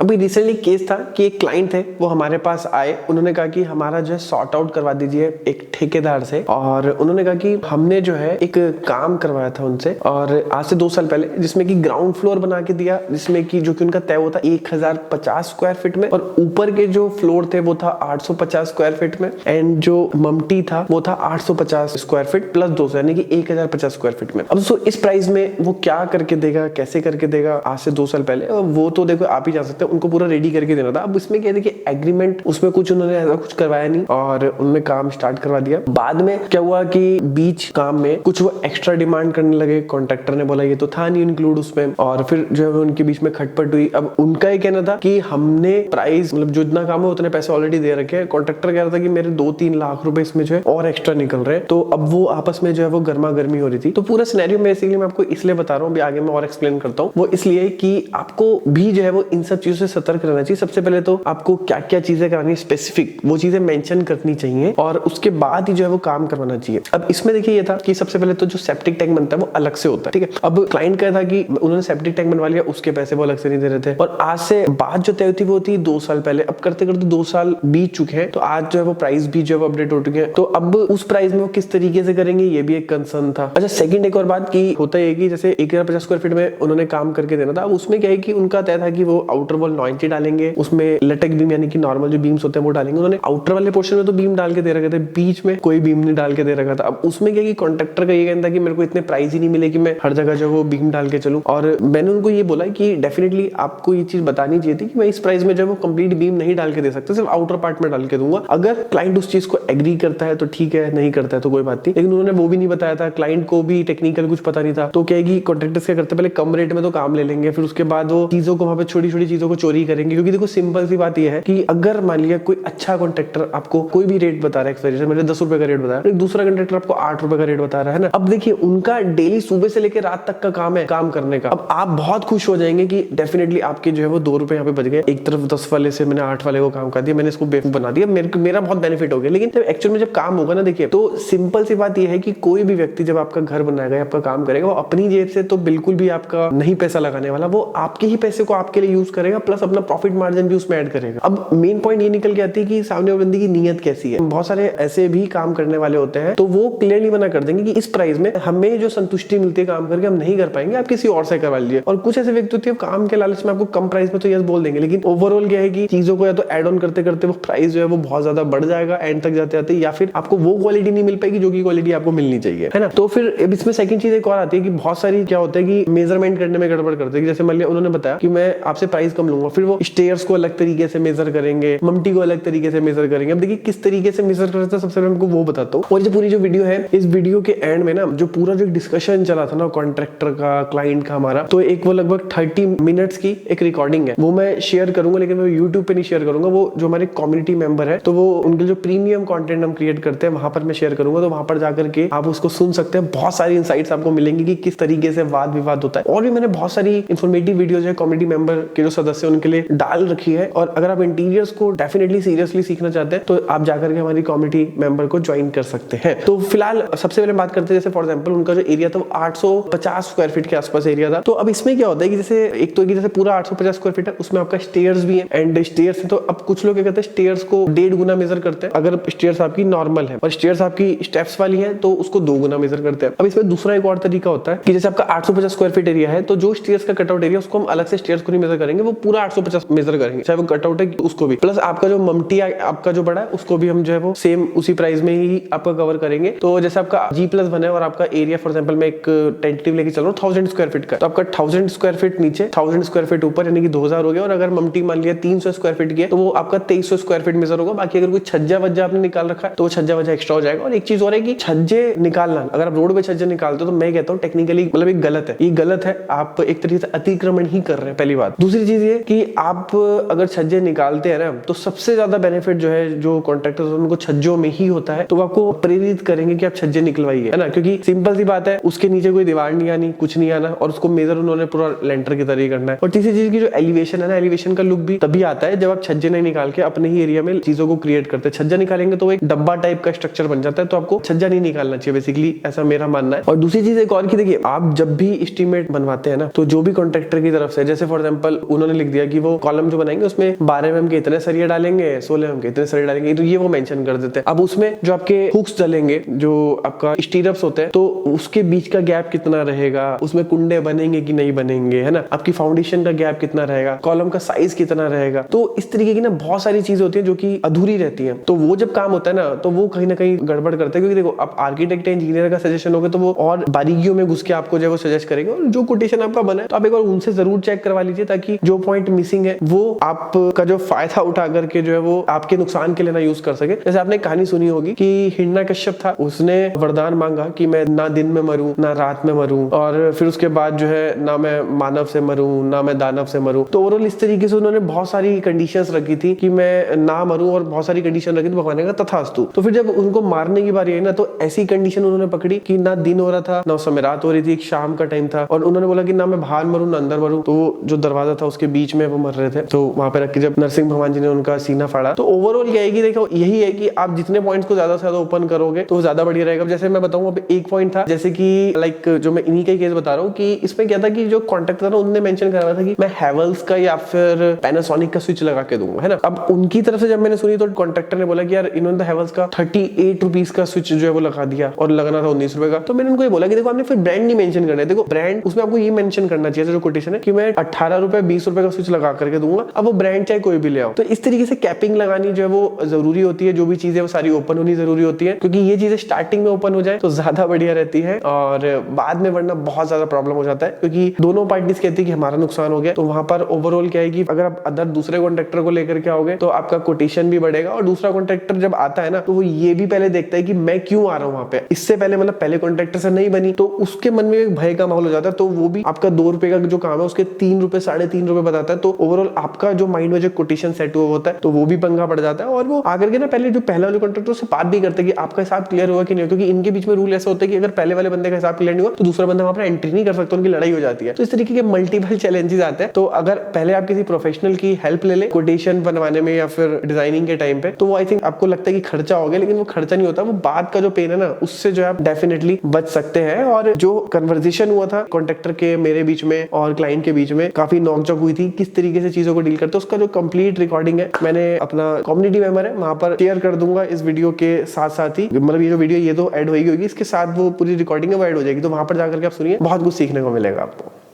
अभी recently case था कि एक क्लाइंट थे, वो हमारे पास आए, उन्होंने कहा कि हमारा जो है सॉर्ट आउट करवा दीजिए एक ठेकेदार से। और उन्होंने कहा कि हमने जो है एक काम करवाया था उनसे, और आज से 2 साल पहले, जिसमें कि ग्राउंड फ्लोर बना के दिया, जिसमें कि जो कि उनका तय होता 1050 स्क्वायर फीट में, और ऊपर के जो फ्लोर थे वो था 850 स्क्वायर फीट में, एंड जो ममटी था वो था 850 स्क्वायर फीट प्लस 200, यानी कि 1050 स्क्वायर फीट में। अब दोस्तों इस प्राइस में वो क्या करके देगा, कैसे करके देगा आज से 2 साल पहले, वो तो देखो आप ही जा सकते हैं, उनको पूरा रेडी करके देना था। अब इसमें क्या देखिए, एग्रीमेंट उसमें कुछ उन्होंने ऐसा कुछ करवाया नहीं, और उन्होंने काम स्टार्ट करवा दिया। बाद में क्या हुआ कि बीच काम में कुछ वो एक्स्ट्रा डिमांड करने लगे, कॉन्ट्रैक्टर ने बोला ये तो था नहीं इंक्लूड उसमें, और फिर जो है उनके बीच में खटपट हुई। अब उनका ये कहना था कि हमने प्राइस, मतलब जो इतना काम है उतने पैसे ऑलरेडी दे रखे हैं। कॉन्ट्रैक्टर कह रहा था कि मेरे 2-3 लाख रुपए इसमें जो है और एक्स्ट्रा निकल रहे हैं। तो अब वो आपस में जो है वो गर्मा गर्मी हो रही थी। तो पूरा सिनेरियो बेसिकली मैं आपको इसलिए बता रहा हूँ, अभी आगे मैं और एक्सप्लेन करता हूँ। वो इसलिए कि आपको भी जो है वो इन सब चीजों से सतर्क रहना चाहिए। सबसे पहले तो आपको क्या क्या चीजें करानी है स्पेसिफिक, वो चीजें मेंशन करनी चाहिए, और उसके बाद ही जो है वो काम करवाना चाहिए। अब इसमें देखिए ये था कि सबसे पहले तो जो सेप्टिक टैंक बनता है वो अलग से होता है, ठीक है। अब क्लाइंट का था कि उन्होंने सेप्टिक टैंक बनवा लिया, उसके पैसे वो अलग से नहीं दे रहे थे, और आज से बात जो तय थी वो थी 2 साल पहले। अब करते करते 2 साल बीत चुके हैं, तो आज जो है वो प्राइस भी जो है अपडेट हो चुके हैं। तो अब उस प्राइस में वो किस तरीके से करेंगे, ये भी एक कंसर्न था। अच्छा, सेकंड एक और बात की होता है कि जैसे 1050 स्क्वायर फीट में उन्होंने काम करके देना था। अब उसमें क्या है कि उनका तय था कि वो आउटर वॉल 90 डालेंगे, उसमें लटक बीम यानी कि नॉर्मल जो बीम्स होते हैं वो डालेंगे। उन्होंने आउटर वाले पोर्शन में तो बीम डाल के दे रखे थे, बीच में कोई बीम नहीं डाल के दे रखा था। अब उसमें क्या है कि कॉन्ट्रैक्टर का ये कहना था कि मेरे को इतने प्राइस ही नहीं मिले कि मैं हर जगह जो वो बीम डाल के चलूं, और मैंने उनको ये बोला कि डेफिनेटली आपको ये चीज बतानी चाहिए थी कि मैं इस प्राइस में जो वो कंप्लीट बीम नहीं डाल के दे सकता, सिर्फ आउटर पार्ट में डाल के दूंगा। अगर क्लाइंट उस चीज को एग्री करता है तो ठीक है, नहीं करता है तो कोई बात नहीं। लेकिन उन्होंने वो भी नहीं बताया था, क्लाइंट को भी टेक्निकल कुछ पता नहीं था। तो क्या है कि कॉन्ट्रैक्टर्स क्या करते, पहले कम रेट में तो काम ले लेंगे, फिर उसके बाद वो चीजों को वहां पे छोटी छोटी चीजों को चोरी करेंगे। क्योंकि देखो सिंपल सी बात यह है कि अगर मान लिया कोई अच्छा कॉन्ट्रैक्टर आपको कोई भी रेट बता रहा है, एक्सपेरिमेंट मैंने 10 रुपए का रेट बताया, एक दूसरा कॉन्ट्रैक्टर आपको 8 रुपए का रेट बता रहा है ना। अब देखिए उनका डेली सुबह से लेकर रात तक का काम है काम करने का। अब आप बहुत खुश हो जाएंगे कि डेफिनेटली आपके जो है वो 2 रुपए यहाँ पे बच गए। एक तरफ 10 वाले से मैंने 8 वाले को काम कर दिया, मैंने इसको बेवकूफ बना दिया, मेरा बहुत बेनिफिट हो गया। लेकिन जब एक्चुअल में जब काम होगा ना, देखिए तो सिंपल सी बात यह है कि कोई भी व्यक्ति जब आपका घर बनाएगा या आपका काम करेगा, वो अपनी जेब से तो बिल्कुल भी आपका नहीं पैसा लगाने वाला, वो आपके ही पैसे को आपके लिए यूज करेगा, प्लस अपना प्रॉफिट मार्जिन भी उसमें ऐड करेगा। अब मेन पॉइंट ये निकल के आती है कि सामने वाले बंदे की नीयत कैसी है। बहुत सारे ऐसे भी काम करने वाले होते हैं, तो वो क्लियरली मना कर देंगे कि इस प्राइस में हमें जो संतुष्टि मिलती है काम करके हम नहीं कर पाएंगे, आप किसी और से करवा लीजिए। और कुछ ऐसे व्यक्ति होते हैं काम के लालच में आपको कम प्राइस में तो यस बोल देंगे, लेकिन ओवरऑल क्या है कि चीजों को या तो एड ऑन करते करते वो प्राइस जो है वो बहुत ज्यादा बढ़ जाएगा एंड तक जाते जाते, या फिर आपको वो क्वालिटी नहीं मिल पाएगी जो की क्वालिटी आपको मिलनी चाहिए, है ना। तो फिर इसमें सेकंड चीज एक और आती है कि बहुत सारी क्या होता है कि मेजरमेंट करने में गड़बड़ करते हैं। जैसे मान लिया उन्होंने बताया कि मैं आपसे प्राइस कम लूंगा, फिर वो स्टेयर्स को अलग तरीके से मेजर करेंगे, ममटी को अलग तरीके से मेजर करेंगे। अब देखिए किस तरीके से मेजर करते हैं, सबसे पहले हमको वो बताता हूँ। और ये पूरी जो वीडियो है, इस वीडियो के एंड में ना जो पूरा जो डिस्कशन चला था ना कॉन्ट्रैक्टर का क्लाइंट का हमारा, तो एक वो लगभग 30 मिनट्स की एक रिकॉर्डिंग है, वो मैं शेयर करूंगा, लेकिन मैं यूट्यूब पे नहीं शेयर करूंगा। वो जो हमारे कम्युनिटी मेंबर है, तो वो उनके जो प्रीमियम कंटेंट हम क्रिएट करते हैं वहां पर मैं शेयर करूंगा, तो वहां पर जाकर के आप उसको सुन सकते हैं। बहुत सारी इनसाइट्स आपको मिलेंगी कि किस तरीके से वाद विवाद होता है। और भी मैंने बहुत सारी इंफॉर्मेटिव वीडियोस है कम्युनिटी मेंबर के जो सदस्य उनके लिए डाल रखी है। और अगर आप इंटीरियर्स को डेफिनेटली सीरियसली सीखना चाहते हैं तो आप जाकर के हमारी कम्युनिटी मेंबर को ज्वाइन कर सकते हैं। तो फिलहाल सबसे पहले बात करते हैं, जैसे फॉर एग्जांपल उनका जो एरिया था वो 850 स्क्वायर फीट के आसपास एरिया था। तो अब इसमें क्या होता है कि जैसे एक तो जैसे पूरा 850 स्क्वायर फीट है, उसमें आपका स्टेयर्स भी है एंड स्टेयर्स, तो अब कुछ लोग क्या करते हैं स्टेयर्स को 1.5 गुना मेजर करते हैं। अगर स्टेयर्स आपकी नॉर्मल है और स्टेयर्स आपकी स्टेप्स वाली है तो उसको 2 गुना मेजर करते हैं। अब इसमें दूसरा एक और तरीका होता है कि जैसे आपका 850 स्क्वायर फीट एरिया है, तो जो स्टेयर्स का कटआउट एरिया उसको हम अलग से स्टेयर्स को नहीं मेजर करेंगे, वो पूरा 850 मेजर करेंगे, चाहे वो कटआउट है उसको भी, प्लस आपका जो ममटी आपका जो बड़ा है उसको भी हम जो है वो सेम उसी प्राइस में ही आपका कवर करेंगे। तो जैसे आपका G+1 है और आपका एरिया फॉर एग्जांपल मैं एक टेंटेटिव लेके चल रहा हूँ 1000 स्क्वायर फीट का, तो आपका 1000 स्क्वायर फीट नीचे 1000 स्क्वायर फीट ऊपर यानी कि 2000 हो गया। और अगर ममटी मान लिया 300 स्क्वायर फीट की है तो वो आपका 2300 स्क्वायर फीट मेजर होगा। बाकी अगर कोई छज्जा वज्जा आपने निकाल रखा है तो वो छज्जा वज्जा एक्स्ट्रा हो जाएगा। और एक चीज और है कि छज्जे निकालना, अगर आप रोड पे छज्जे निकालते हो तो मैं कहता हूँ टेक्निकली मतलब एक गलत है, ये गलत है, आप एक तरीके से अतिक्रमण ही कर रहे हैं, पहली बात। दूसरी चीज ये कि आप अगर छज्जे निकालते हैं ना तो सबसे ज्यादा बेनिफिट जो है जो कॉन्ट्रैक्टर्स उनको छज्जों में ही होता है, तो वो आपको प्रेरित करेंगे कि आप छज्जे निकलवाइए, है ना। क्योंकि सिंपल सी बात है, उसके नीचे कोई दीवार नहीं आनी, कुछ नहीं आना, और उसको मेजर उन्होंने पूरा लेंटर की तरह करना है। और तीसरी चीज की जो एलिवेशन है ना, एलिवेशन का लुक भी तभी आता है जब आप छज्जे नहीं निकाल के अपने ही एरिया में चीजों को क्रिएट करते हैं। छज्जा निकालेंगे तो एक डब्बा टाइप का स्ट्रक्चर बन जाता है, तो आपको छज्जा नहीं निकालना चाहिए, बेसिकली ऐसा मेरा मानना है। और दूसरी चीज एक और की देखिए, आप जब भी एस्टीमेट बनवाते हैं ना, तो जो भी कॉन्ट्रैक्टर की तरफ से, जैसे फॉर एग्जांपल उन्होंने लिख दिया कि वो कॉलम जो बनाएंगे उसमें 12 mm के इतने सरिये डालेंगे, 16 mm के इतने सरिये डालेंगे, तो ये वो मेंशन कर देते हैं। अब उसमें जो आपके हुक्स डलेंगे, जो आपका स्टीरअप्स होते हैं, तो उसके बीच का गैप कितना रहेगा, उसमें कुंडे बनेंगे कि नहीं बनेंगे, है ना, आपकी फाउंडेशन का गैप कितना रहेगा, कॉलम का साइज कितना रहेगा। तो इस तरीके की ना बहुत सारी चीजें होती है जो कि अधूरी रहती है। तो वो जब काम होता है ना तो वो कहीं ना कहीं गड़बड़ करते हैं, क्योंकि देखो आप आर्किटेक्ट इंजीनियर का सजेशन होगा तो वो और बारीकियों में घुस के आपको जो है वो सजेस्ट करेंगे, और जो कोटेशन आपका बना है तो आप एक बार उनसे जरूर चेक करवा लीजिए, ताकि जो पॉइंट मिसिंग है वो आपका जो फायदा उठा करके जो है वो आपके नुकसान के लिए ना यूज कर सके। जैसे आपने कहानी सुनी होगी कि हिरण्यकश्यप था, उसने वरदान मांगा कि मैं ना दिन में मरूं ना रात में मरूं, और फिर उसके बाद जो है ना मैं मानव से मरूं ना मैं दानव से मरूं। तो ओवरऑल इस तरीके से उन्होंने बहुत सारी कंडीशंस रखी थी कि मैं ना मरूं, और बहुत सारी कंडीशन रखी थी। भगवान ने कहा तथास्तु। तो फिर जब उनको मारने की बारी आई ना, तो ऐसी कंडीशन उन्होंने पकड़ी कि ना दिन हो रहा था ना उस समय रात हो रही थी, शाम का टाइम था, और उन्होंने बोला कि ना मैं बाहर मरूं ना अंदर मरूं। तो जो दरवाजा था उसके बीच में वो मर रहे थे, तो वहां पे रख के जब नरसिंह भगवान जी ने उनका सीना फाड़ा। तो ओवरऑल क्या है कि देखो यही है कि आप जितने पॉइंट्स को ज्यादा से ज्यादा ओपन करोगे तो ज्यादा बढ़िया रहेगा। जैसे मैं बताऊं, अब एक पॉइंट था, जैसे कि लाइक जो मैं इन्हीं का केस बता रहा हूँ, कि इसमें क्या था कि जो कॉन्ट्रैक्टर था उन्होंने मेंशन करा था कि मैं हैवेल्स का या फिर पैनासोनिक का स्विच लगा के दूंगा, है ना। अब उनकी तरफ से जब मैंने सुनी तो कॉन्ट्रैक्टर ने बोला कि यार इन्होंने तो हैवेल्स का 38 रुपीज का स्विच जो है वो लगा दिया और लगाना था 19 रुपए का। तो मैंने उनको ये बोला कि देखो आपने फिर ब्रांड नहीं मेंशन करना है। देखो ब्रांड उसमें आपको ये मेंशन करना चाहिए जो कोटेशन है कि मैं 18 रुपए 20 रुपए का स्विच लगा करके दूंगा। अब वो ब्रांड चाहे कोई भी ले आओ। तो इस तरीके से कैपिंग लगानी जो है वो जरूरी होती है। जो भी चीजें वो सारी ओपन होनी जरूरी होती है, क्योंकि ये चीजें स्टार्टिंग में ओपन हो जाए तो ज्यादा बढ़िया रहती है, और बाद में वरना बहुत ज्यादा प्रॉब्लम हो जाता है, क्योंकि दोनों पार्टीज कहती है कि हमारा नुकसान हो गया। तो वहां पर ओवरऑल क्या है कि अगर आप अदर दूसरे कॉन्ट्रैक्टर को लेकर के आओगे तो आपका कोटेशन भी बढ़ेगा, और दूसरा कॉन्ट्रैक्टर जब आता है ना तो वो ये भी पहले देखता है कि मैं क्यों आ रहा हूं वहां पे। इससे पहले मतलब पहले कॉन्ट्रैक्टर से नहीं बनी तो उसके मन में एक भय का माहौल हो जाता है, तो वो भी आपका 2 रुपए का जो काम है उसके 3 रुपए 3.5 रुपए बताता है। तो ओवरऑल आपका जो माइंड में जो कोटेशन सेट हुआ होता है तो वो भी पंगा पड़ जाता है, और वो आकर के ना पहले जो पहला वाले कॉन्ट्रैक्टर से बात भी करते हैं कि आपका हिसाब क्लियर हुआ कि नहीं, क्योंकि इनके बीच में रूल ऐसा होता है कि अगर पहले वाले बंदे का हिसाब क्लियर नहीं हुआ तो दूसरा बंदा वहां पर एंट्री नहीं कर सकता, उनकी लड़ाई हो जाती है। तो इस तरीके के मल्टीपल चैलेंजेस आते हैं। तो अगर पहले आप किसी प्रोफेशनल की हेल्प ले ले कोटेशन बनवाने में या फिर डिजाइनिंग के टाइम पे, तो वो आई थिंक आपको लगता है कि खर्चा हो गया, लेकिन वो खर्चा नहीं होता। वो बाद का जो पेन है ना उससे जो है आप डेफिनेटली बच सकते हैं। और जो कन्वर्सेशन हुआ था कॉन्ट्रैक्टर के मेरे बीच में और क्लाइंट के बीच में, काफी नोकझोंक हुई थी किस तरीके से चीजों को डील करते, उसका जो कंप्लीट रिकॉर्डिंग है मैंने अपना कम्युनिटी मेंबर है वहां पर शेयर कर दूंगा इस वीडियो के साथ साथ ही। मतलब ये जो वीडियो ये तो ऐड होगी, इसके साथ वो पूरी रिकॉर्डिंग है वो ऐड हो जाएगी, तो वहां पर जाकर के आप सुनिए, बहुत कुछ सीखने को मिलेगा आपको।